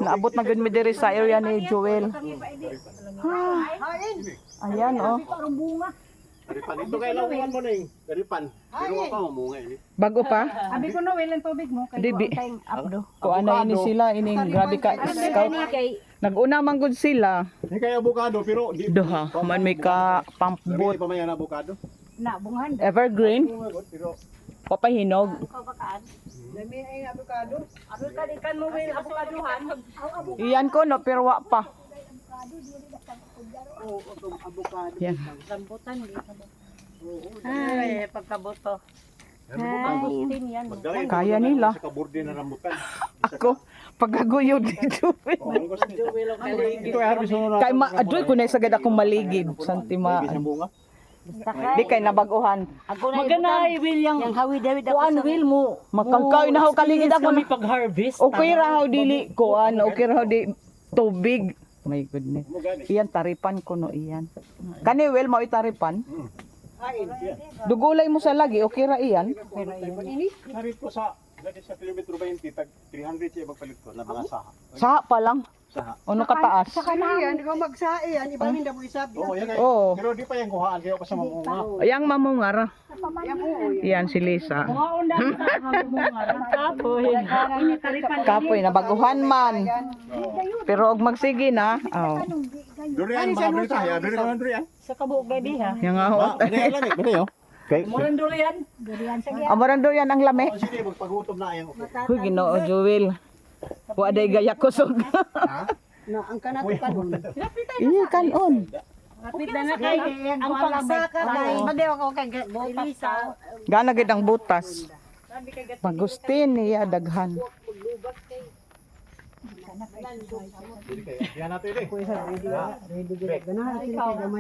Naabot na gud mi diri sa area ni Joel. Ayan oh. Karipan ito kay lawan mo ning. Karipan. Pero pa mamunga ini. Bago pa? Abi ko no well ang tubig mo kay Dibi. tayong abdo. Ko ana ini sila ining grabe ka scout. Nag-una man gud sila. Ni kay avocado pero di Duha man may ka bot pampbot pa man avocado. Na bungan. evergreen Pero papahinog. Lami ay avocado. Avocado kan mo well avocadohan. Iyan ko no pero wa pa. Yan. Rambutan dito. Ay, pagkaboto. Kaya nila. Sa kaburde na rambutan. Ako pagaguyod dito. Ito ay harvest mo na. Kay adoy ko na sagad akong maligid santima. Isang bunga. Di kay nabaguhan. Maganay will yang hawi David ako. Kuan will mo makangkaw na ho kaligid ako na pag-harvest. okay ra ho dili kuan okay ra ho di tubig. My goodness. Iyan taripan ko no iyan. Kani well mao itaripan. Dugulay mo sa lagi okay ra iyan. Narit ko sa kilometro 20 tag 300 siya magpalit ko na mga saha. Saha pa lang. Saha. Ano kataas? Kanayan, ikaw magsae yan, iba hindi mo isab. Oo, yan ay. Oo. Pero di pa yung kuhaan kayo pa sa mamunga. Yang mamungar. Iyan si Lisa. Kapoy na baguhan man. Pero og magsige na. Oh. Durian mga berita ya, durian durian. Sa kabuok gabi ha. Yang ahot. Durian lagi, bene yo. Okay. Murang durian. Durian sa Amarando yan ang lami. Sige, magpagutom na ayan. Huy Ginoo Joel. Wa day gaya kusog. No, ang kanat kanon. Iya kanon. Kapit na kay ang pagsaka kay badew ko kay Lisa. Gana gid ang butas. Pagustin niya daghan. Yan natin eh. Ready gid ganahan sila kay gamay.